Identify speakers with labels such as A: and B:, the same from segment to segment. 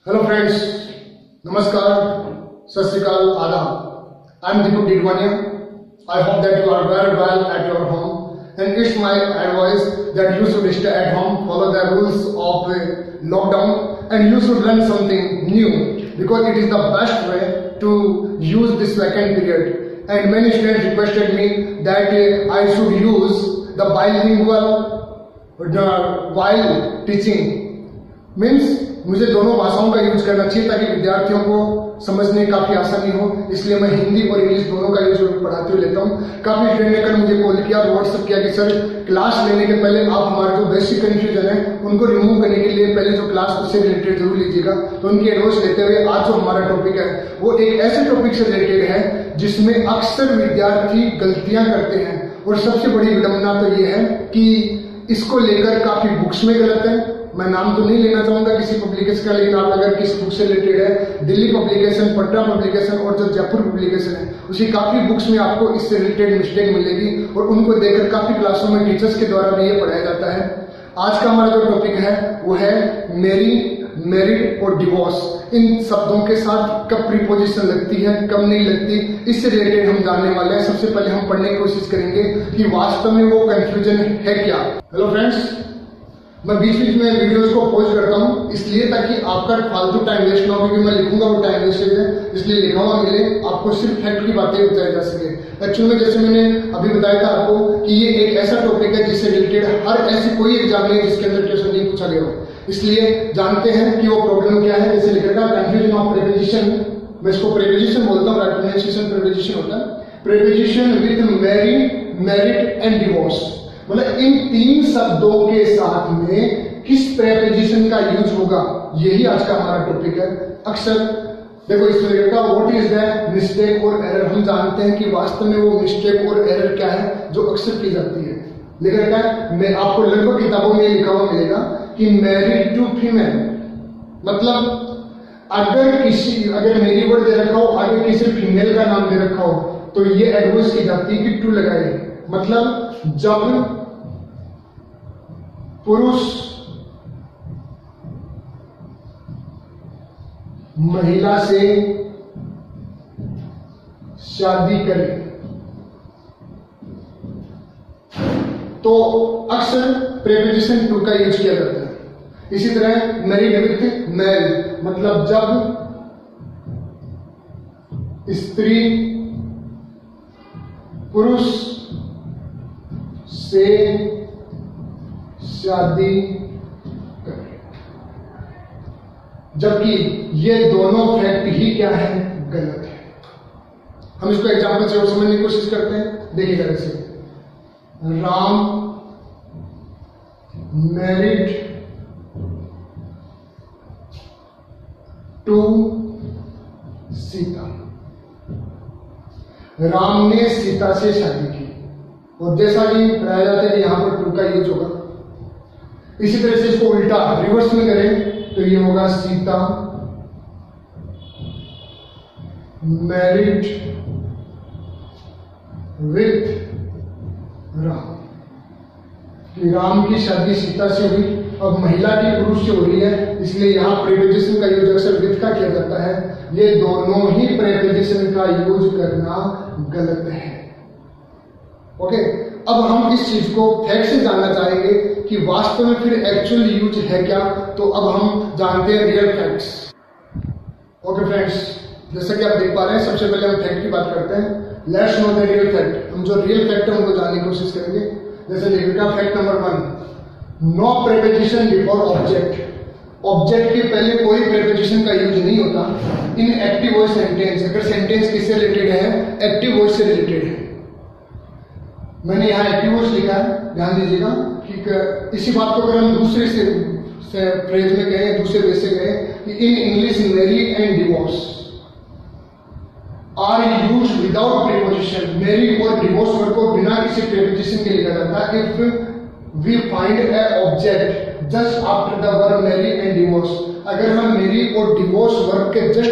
A: Hello friends, नमस्कार, सत श्री अकाल, आदाब। I am Deepak Didwania. I hope that you are very well at your home, and it's my advice that you should stay at home, follow the rules of lockdown, and you should learn something new because it is the best way to use this vacant period. And many students requested me that I should use the bilingual while teaching. Means मुझे दोनों भाषाओं का use करना चाहिए ताकि विद्यार्थियों को समझने काफी आसानी हो, इसलिए मैं हिंदी और इंग्लिश दोनों का यूज पढ़ाते हुए लेता हूँ। काफी स्टूडेंट ने कल मुझे कॉल किया और व्हाट्सएप किया कि सर क्लास लेने के पहले आप हमारे जो बेसिक कंफ्यूजन है उनको रिमूव करने के लिए पहले जो क्लास उससे रिलेटेड जरूर लीजिएगा। तो उनकी एडवाइस लेते हुए आज जो हमारा टॉपिक है वो एक ऐसे टॉपिक से रिलेटेड है जिसमें अक्सर विद्यार्थी गलतियां करते हैं, और सबसे बड़ी विडंबना तो ये है कि इसको लेकर काफी बुक्स में गलत है। मैं नाम तो नहीं लेना चाहूंगा किसी पब्लिकेशन का, लेकिन आप अगर किस बुक से रिलेटेड है, दिल्ली पब्लिकेशन, पटना पब्लिकेशन और जो जयपुर पब्लिकेशन है उसी काफी बुक्स में आपको इससे रिलेटेड मिस्टेक मिलेगी, और उनको देखकर काफी क्लासों में टीचर्स के द्वारा भी ये पढ़ाया जाता है। आज का हमारा जो टॉपिक है वो है मेरी, मेरिट और डिवोर्स। इन शब्दों के साथ कब प्रीपोजिशन लगती है, कब नहीं लगती, इससे रिलेटेड हम जानने वाले हैं। सबसे पहले हम पढ़ने की कोशिश करेंगे कि वास्तव में वो कंफ्यूजन है क्या। हेलो फ्रेंड्स, मैं बीच बीच में वीडियोस को पॉज करता हूं इसलिए ताकि आपका फालतू टाइम वेस्ट ना हो, क्योंकि मैं लिखूंगा वो टाइम वेस्टेज है, इसलिए लिखा हुआ मिले, आपको सिर्फ फैक्ट की बातें बताई जा सके। एक्चुअली में जैसे मैंने अभी बताया था आपको कि ये एक ऐसा टॉपिक है जिससे रिलेटेड हर ऐसी कोई एग्जाम नहीं है जिसके अंदर क्वेश्चन नहीं पूछा गया हो, इसलिए जानते हैं कि वो प्रॉब्लम क्या है। जैसे लिखा था कंफ्यूजन ऑफ प्रीपोजिशन, मैं इसको प्रीपोजिशन बोलता हूँ, प्रोनाउंसिएशन प्रीपोजिशन होता है। प्रीपोजिशन विद मेरी, मेरिट एंड डिवोर्स, मतलब इन तीन शब्दों के साथ में किस प्रीपोजिशन का यूज होगा, यही आज का हमारा टॉपिक है। अक्सर देखो इस तरह का व्हाट इज द मिस्टेक और एरर, हम जानते हैं कि वास्तव में वो मिस्टेक और एरर क्या है जो अक्सर की जाती है। लिखा है, मैं आपको लगभग किताबों में लिखा हुआ मिलेगा कि मैरिड टू फीमेल, मतलब अगर मेरी वर्ड दे रखा हो, आगे किसी फीमेल का नाम दे रखा हो, तो ये एडवाइस की जाती है कि टू लगाए, मतलब जब पुरुष महिला से शादी करे तो अक्सर प्रीपोजिशन टू का यूज किया जाता है। इसी तरह मैरिड विथ मेल, मतलब जब स्त्री पुरुष से शादी करे, जबकि ये दोनों फैक्ट ही क्या है, गलत है। हम इसको एग्जाम्पल से और समझने की कोशिश करते हैं। देखिएगा, जैसे राम मैरिड टू सीता, राम ने सीता से शादी की, और जैसा कि बताया जाता है कि यहां पर टू का यूज होगा। इसी तरह से इसको उल्टा रिवर्स में करें तो ये होगा सीता मैरिड विथ राम, कि राम की शादी सीता से हुई, अब महिला की पुरुष से हो रही है, इसलिए यहां प्रीपोजिशन का यूज अक्सर विथ का किया जाता है। ये दोनों ही प्रीपोजिशन का यूज करना गलत है। ओके, अब हम इस चीज को फैक्ट से जानना चाहेंगे कि वास्तव में फिर एक्चुअल यूज है क्या, तो अब हम जानते हैं रियल फैक्ट्स। ओके फ्रेंड्स, जैसा कि आप देख पा रहे हैं, सबसे पहले हम फैक्ट की बात करते हैं। Let's know the real fact. हम जो रियल फैक्ट है उनको जानने की कोशिश करेंगे। जैसे लिखेगा fact number 1, no preposition before object. Object के पहले कोई प्रीपोजिशन का यूज नहीं होता इन एक्टिव वॉइस सेंटेंस। अगर सेंटेंस किससे रिलेटेड है, एक्टिव वॉइस से रिलेटेड है। मैंने यहाँ एक्टिव वॉइस लिखा है, ध्यान दीजिएगा कि इसी बात को अगर हम दूसरे से फ्रेज में गए, दूसरे वे से गए कि in English marry and divorce are use without preposition. Marry और डिवोर्स वर्ड को बिना किसी प्रीपोजिशन के लिखा जाता है if we find a object just after the word marry and divorce. अगर हम मैरी और डिवोर्स वर्ड के जस्ट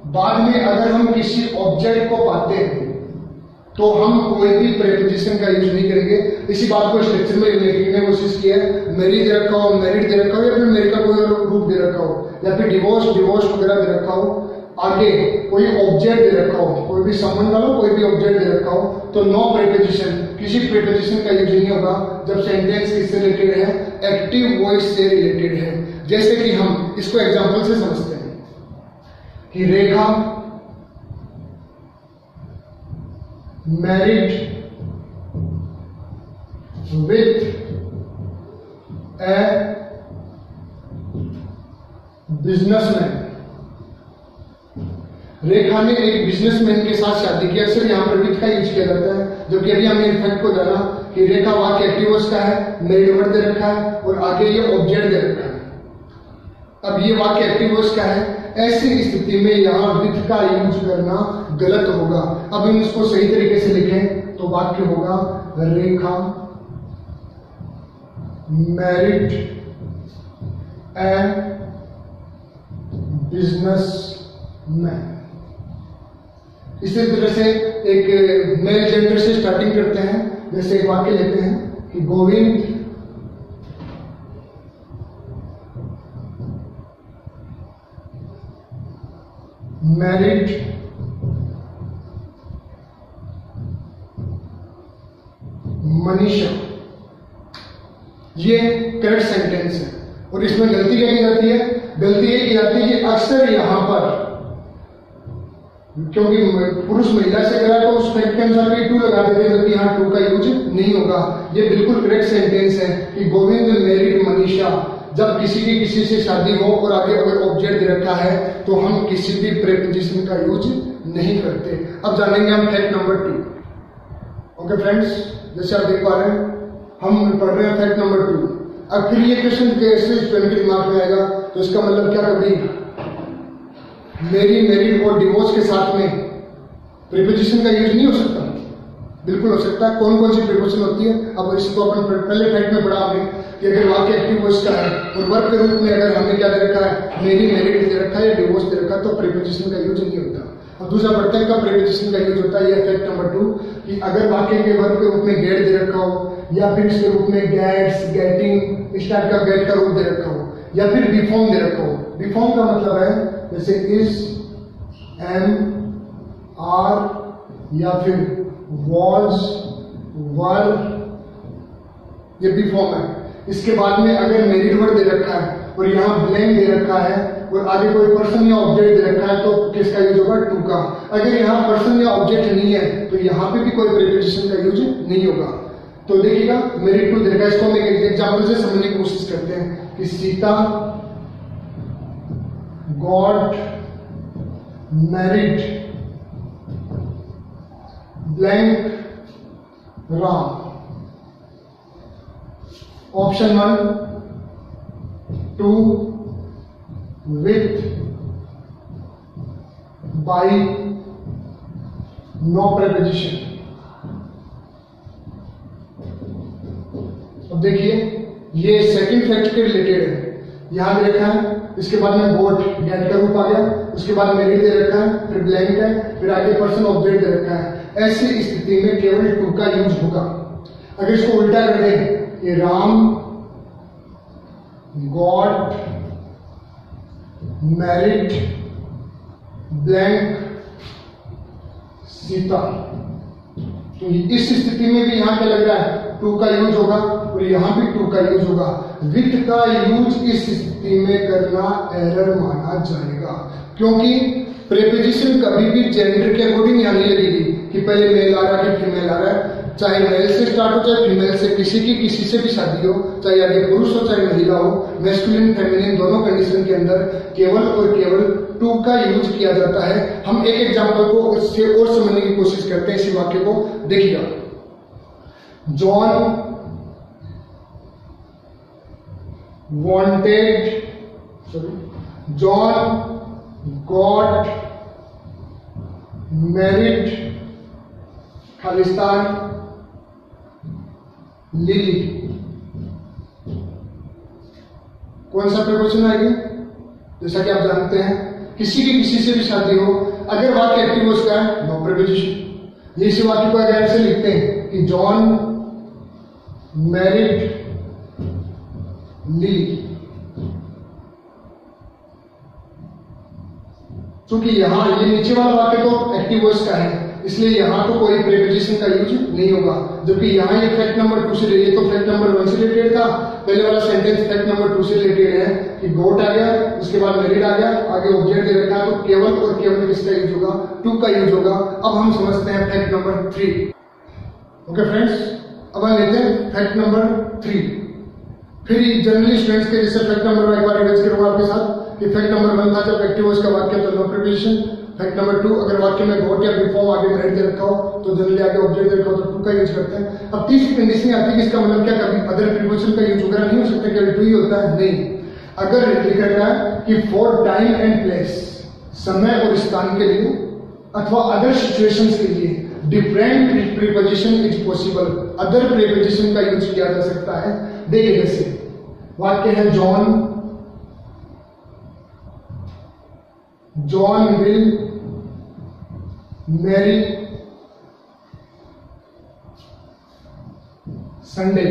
A: बाद में अगर हम किसी ऑब्जेक्ट को पाते हैं तो हम कोई भी प्रीपोजिशन का यूज नहीं करेंगे। इसी बात को स्ट्रक्चर में लिखने की कोशिश की है। मैरी दे रखा हो, मैरिड दे रखा हो, या फिर मैरी का कोई रूप दे रखा हो, या फिर डिवोर्स वगैरह दे रखा हो, आगे कोई ऑब्जेक्ट दे रखा हो, कोई भी संबंध वाला कोई भी ऑब्जेक्ट दे रखा हो, तो नो प्रीपोजिशन, किसी प्रीपोजिशन का यूज नहीं होगा जब सेंटेंस किससे रिलेटेड है, एक्टिव वॉइस से रिलेटेड है। जैसे कि हम इसको एग्जांपल से समझते हैं कि रेखा मैरिड विथ ए बिजनेसमैन, रेखा ने एक बिजनेसमैन के साथ शादी की। अक्सर यहाँ पर विथ का यूज किया जाता है, जबकि अभी हमने इनफैक्ट को जाना कि रेखा वाक्य एक्टिव वॉइस का है, मेरिड वर्ड दे रखा है और आगे ये ऑब्जेक्ट दे रखा है। अब ये वाक्य एक्टिव वॉइस का है, ऐसी स्थिति में यहाँ विथ का यूज करना गलत होगा। अब हम इसको सही तरीके से लिखें तो वाक्य होगा रेखा मैरिड ए बिजनेसमैन। इसी तरह से एक मेल जेंडर से स्टार्टिंग करते हैं। जैसे एक वाक्य लेते हैं कि गोविंद मैरिड मनीषा। ये करेक्ट सेंटेंस है और इसमें गलती क्या की जाती है, गलती ये की जाती है कि अक्सर यहां पर क्योंकि पुरुष महिला से करा तो उस फैक्ट के अनुसार भी टू लगा देते हैं, जबकि यहाँ टू का यूज नहीं होगा। ये बिल्कुल करेक्ट सेंटेंस है कि गोविंद मैरिड मनीषा। जब किसी की किसी से शादी हो और आगे अगर ऑब्जेक्ट दे रखा है तो हम किसी भी प्रीपोजिशन का यूज नहीं करते। अब जानेंगे हम फैक्ट नंबर 2। ओके फ्रेंड्स, जैसे आप देख पा रहे हैं हम पढ़ रहे हैं फैक्ट नंबर 2। अब फिर ये क्वेश्चन कैसे स्टूडेंट के दिमाग में आएगा, तो इसका मतलब क्या, कभी मेरी मेरिड और डिवोर्स के साथ में प्रीपोजिशन का यूज नहीं हो सकता? बिल्कुल हो सकता है। कौन कौन सी प्रीपोजिशन होती है, अब इसको अपन पहले फैक्ट में पढ़ा हमने कि अगर वाक्य एक्टिव वॉइस का है और वर्ब के रूप में अगर हमने क्या दे रखा है, मेरी मेरिड दे रखा है या डिवोर्स दे रखा है, तो प्रीपोजिशन का यूज नहीं होता। और दूसरा पढ़ते हैं कब प्रीपोजिशन का यूज होता है। यह फैक्ट नंबर 2 कि अगर वाक्य के वर्ब के रूप में गेट दे रखा हो या फिर इसके रूप में गेट्स, गेटिंग, इस टाइप का गेट का रूप दे रखा हो या फिर बिफॉर्म दे रखा हो। बिफॉर्म का मतलब है जैसे इज, एम, आर या फिर वॉज, वर, ये बिफॉर्म है। इसके बाद में अगर मेरिड वर्ड दे रखा है और यहाँ ब्लैंक दे रखा है और आगे कोई पर्सन या ऑब्जेक्ट दे रखा है तो किसका यूज होगा, टू का। अगर यहाँ पर्सन या ऑब्जेक्ट नहीं है तो यहाँ पे भी कोई प्रीपोजिशन का यूज नहीं होगा। तो देखिएगा मेरिड टू दे रखा है, इसको हम एक एग्जाम्पल से समझने की कोशिश करते हैं कि Sita got married blank Ram. Option 1 to, with, by, no preposition. अब देखिए ये सेकंड फैक्ट के रिलेटेड है। यहां दे रखा है, इसके बाद में बोट गेट का रूप आ गया, उसके बाद मेरिड दे रखा है, फिर ब्लैंक है, फिर आगे पर्सन ऑब्जेक्ट दे रखा है। ऐसी स्थिति में केवल टू का यूज होगा। अगर इसको उल्टा कर दें कि Ram got married blank Sita, तो इस स्थिति में भी यहां क्या लग रहा है, टू का यूज होगा और यहां भी टू का यूज होगा। विथ का यूज इस स्थिति में करना एरर माना जाएगा, क्योंकि प्रीपोजिशन कभी भी जेंडर के अकॉर्डिंग यहां नहीं लगेगी कि पहले मेल आ रहा है कि फीमेल आ रहा है। चाहे मेल से स्टार्ट हो चाहे फीमेल से, किसी की किसी से भी शादी हो, चाहे आगे पुरुष हो चाहे महिला हो, मैस्कुलिन फेमिनिन दोनों कंडीशन के अंदर केवल और केवल टू का यूज किया जाता है। हम एक एग्जांपल को उससे और समझने की कोशिश करते हैं। इसी वाक्य को देखिएगा, John John got married Khalistan lily. कौन सा प्रीपोजिशन आएगी? जैसा कि आप जानते हैं किसी की किसी से भी शादी हो, अगर वाक्य एक्टिव हो उसका है नो प्रीपोजिशन। ये इसी वाक्य को अगर ऐसे लिखते हैं कि जॉन मैरिड लिली, क्योंकि यहाँ ये नीचे वाला वाक्य तो एक्टिव वॉइस का है, इसलिए यहाँ तो कोई प्रीपोजिशन का यूज नहीं होगा। जबकि यहाँ ये फैक्ट नंबर 2 से ये तो फैक्ट नंबर 1 से रिलेटेड था, पहले वाला सेंटेंस फैक्ट नंबर 2 से रिलेटेड है कि गोट आ गया, उसके बाद मैरिड आ गया, आगे ऑब्जेक्ट दे रखा है, तो केवल और केवल किसका यूज होगा, टू का यूज होगा। अब हम समझते हैं फैक्ट नंबर 3। ओके फ्रेंड्स, अब हम लेते हैं फैक्ट नंबर 3। फिर जनरली स्टूडेंट्स के जैसे फैक्ट नंबर एक बार रिवाइज करूंगा आपके साथ कि फैक्ट नंबर 1 था जब एक्टिव वॉइस का वाक्य तो नो प्रीपोजिशन। फैक्ट नंबर 2, अगर वाक्य में गोट या बिफॉर्म आगे मैरिड दे रखा हो तो जनरली आगे ऑब्जेक्ट दे रखा हो तो टू का यूज करते हैं। अब तीसरी कंडीशन आती है कि इसका मतलब क्या कभी अदर प्रीपोजिशन का यूज वगैरह नहीं हो सकता, केवल टू ही होता है? नहीं। अगर लिखा गया है कि फॉर टाइम एंड प्लेस, समय और स्थान के लिए अथवा अदर सिचुएशंस के लिए different preposition is possible, other preposition का यूज किया जा सकता है। देखिए जैसे वाक्य है जॉन विल मैरी संडे।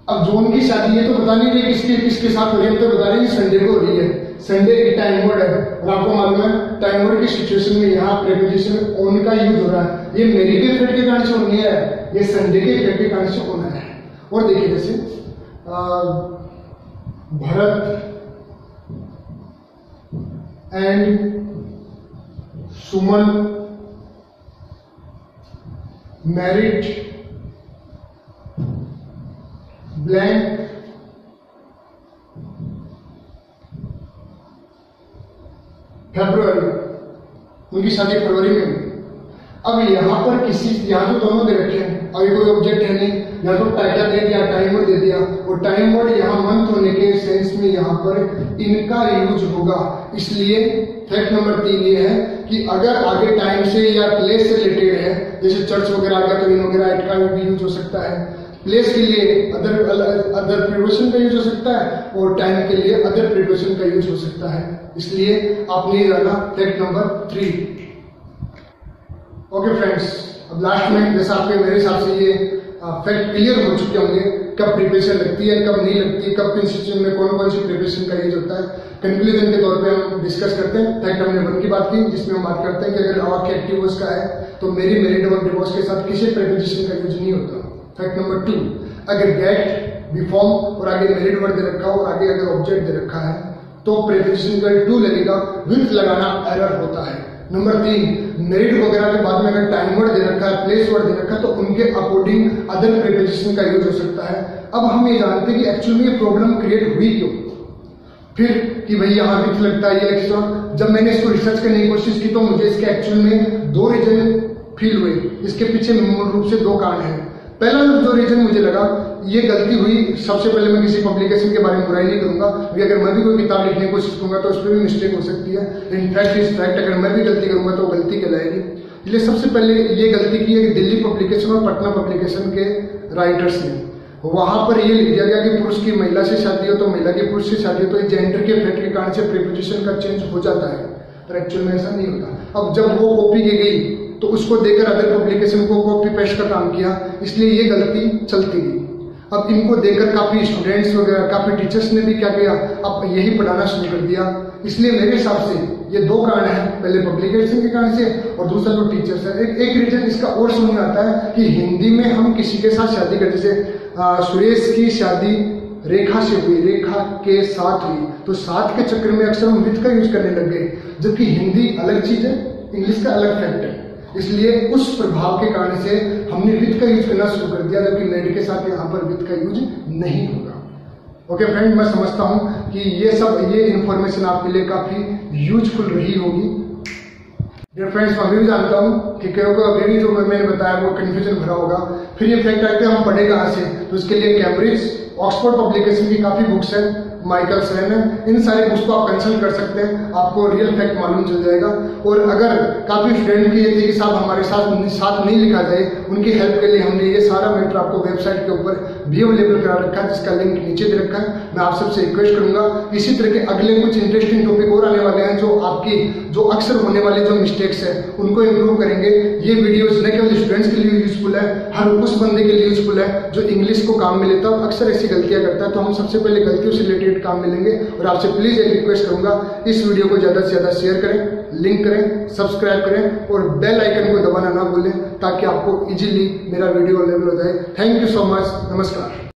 A: अब जॉन की शादी है तो बता नहीं रही किसके साथ हो रही है, तो बता रही है संडे को हो रही है। संडे की टाइम वर्ड है और आपको मालूम है टाइम वर्ड की सिचुएशन में यहाँ प्रीपोजिशन ऑन का यूज हो रहा है। ये मेरी के इफेक्ट के कारण से ऑन नहीं है, ये संडे के इफेक्ट के कारण से ऑन है। और देखिए जैसे Bharat and Suman married blank February, उनकी शादी फरवरी में हुई। अब यहाँ पर यहाँ तो दोनों दे रखे हैं, अभी कोई ऑब्जेक्ट है नहीं, यहाँ तो क्या दे दिया, टाइम वर्ड दे दिया, और टाइम वर्ड यहाँ मंथ होने के सेंस में यहाँ पर इनका यूज होगा। इसलिए फैक्ट नंबर 3 ये है कि अगर आगे टाइम से या प्लेस से रिलेटेड है, जैसे चर्च वगैरह आ गया तो इन वगैरह का भी यूज हो सकता है। प्लेस के लिए अदर प्रीपोजिशन का यूज हो सकता है और टाइम के लिए अदर प्रीपोजिशन का यूज हो सकता है। इसलिए आपने जाना फैक्ट नंबर 3। ओके फ्रेंड्स, अब लास्ट में जैसा आपके मेरे हिसाब से ये फैक्ट क्लियर हो चुके होंगे कब प्रिपरेशन लगती है, कब नहीं लगती, कब किन सिचुएशन में कौन कौन सी प्रिपरेशन का यूज होता है। कंक्लूजन के तौर पे हम डिस्कस करते हैं। फैक्ट हमने 1 की बात की जिसमें हम बात करते हैं कि अगर वाक्य एक्टिव वॉइस का है तो मेरी मैरिड और डिवोर्स के साथ किसी प्रिपोजिशन का यूज नहीं होता। फैक्ट नंबर 2, अगर गेट बिफॉर्म और आगे मैरिड वर्ड दे रखा हो और आगे अगर ऑब्जेक्ट दे रखा है तो प्रीपोजिशन का टू लगेगा, विथ लगाना एरर होता है। नंबर 3, मैरिड वगैरह के बाद में अगर टाइम वर्ड दे रखा है, प्लेस वर्ड दे रखा है तो उनके अकॉर्डिंग अदर प्रीपोजिशन का यूज हो सकता है। अब हम ये जानते हैं कि एक्चुअली ये प्रॉब्लम क्रिएट हुई क्यों, फिर कि भाई यहाँ विथ लगता है ये एक्स्ट्रा। जब मैंने इसको रिसर्च करने की कोशिश की तो मुझे इसके एक्चुअल में 2 रीजन फील हुए। इसके पीछे मूल रूप से 2 कारण हैं। पहला जो रीजन मुझे लगा ये गलती हुई, सबसे पहले मैं किसी पब्लिकेशन के बारे में बुराई नहीं करूंगा, क्योंकि अगर मैं भी कोई किताब लिखने की कोशिश करूंगा तो उसमें भी मिस्टेक हो सकती है। इनफैक्ट इस फैक्ट अगर मैं भी गलती करूंगा तो गलती कहलाएगी। इसलिए सबसे पहले ये गलती की है कि दिल्ली पब्लिकेशन और पटना पब्लिकेशन के राइटर्स ने वहां पर ये लिख दिया गया कि पुरुष की महिला से शादी हो तो महिला की पुरुष से शादी हो तो जेंडर के इफेक्ट के कारण से प्रीपोजिशन का चेंज हो जाता है, पर एक्चुअल में ऐसा नहीं होता। अब जब वो कॉपी की गई तो उसको देकर अदर पब्लिकेशन को कॉपी पेस्ट का काम किया, इसलिए ये गलती चलती गई। अब इनको देखकर काफी स्टूडेंट्स वगैरह, काफी टीचर्स ने भी क्या किया, अब यही पढ़ाना शुरू कर दिया। इसलिए मेरे हिसाब से ये 2 कारण हैं, पहले पब्लिकेशन के कारण से और दूसरा जो टीचर्स है। एक रीजन इसका और समझ में आता है कि हिंदी में हम किसी के साथ शादी करते, जैसे सुरेश की शादी रेखा से हुई, रेखा के साथ हुई, तो साथ के चक्कर में अक्सर हम विथ का यूज करने लग गए, जबकि हिंदी अलग चीज है, इंग्लिश का अलग फैक्ट है। इसलिए उस प्रभाव के कारण से हमने विथ का यूज करना शुरू कर दिया, जबकि मैरिड के साथ यहाँ पर विथ का यूज नहीं होगा। ओके फ्रेंड, मैं समझता हूँ कि ये इंफॉर्मेशन आपके लिए काफी यूजफुल रही होगी। डियर फ्रेंड्स, मैं भी जानता हूँ कि कई को अभी जो मैंने बताया वो कंफ्यूजन भरा होगा। फिर ये फैक्ट आते हम पढ़े कहाँ से, तो इसके लिए कैम्ब्रिज ऑक्सफोर्ड पब्लिकेशन की काफी बुक्स है, माइकल सेन है, इन सारे बुक्स को आप कंसल्ट कर सकते हैं, आपको रियल फैक्ट मालूम चल जाएगा। और अगर काफी स्टूडेंट की ये थी कि साहब हमारे साथ नहीं लिखा जाए, उनकी हेल्प के लिए हमने ये सारा मैटर आपको वेबसाइट के ऊपर भी अवेलेबल करा रखा है, जिसका लिंक नीचे दे रखा है। मैं आप सबसे रिक्वेस्ट करूंगा, इसी तरह के अगले कुछ इंटरेस्टिंग टॉपिक और आने वाले हैं जो आपकी जो अक्सर होने वाले जो मिस्टेक्स है उनको इम्प्रूव करेंगे। ये वीडियोस न केवल स्टूडेंट्स के लिए यूजफुल है, हर उस बंदे के लिए यूजफुल है जो इंग्लिश को काम में लेता है और अक्सर ऐसी गलतियां करता है। तो हम सबसे पहले गलतियों से रिलेटेड रिलेटेड काम मिलेंगे। और आपसे प्लीज एक रिक्वेस्ट करूंगा, इस वीडियो को ज्यादा से ज्यादा शेयर करें, लिंक करें, सब्सक्राइब करें और बेल आइकन को दबाना ना भूलें ताकि आपको इजीली मेरा वीडियो अवेलेबल हो जाए। Thank you so much. नमस्कार।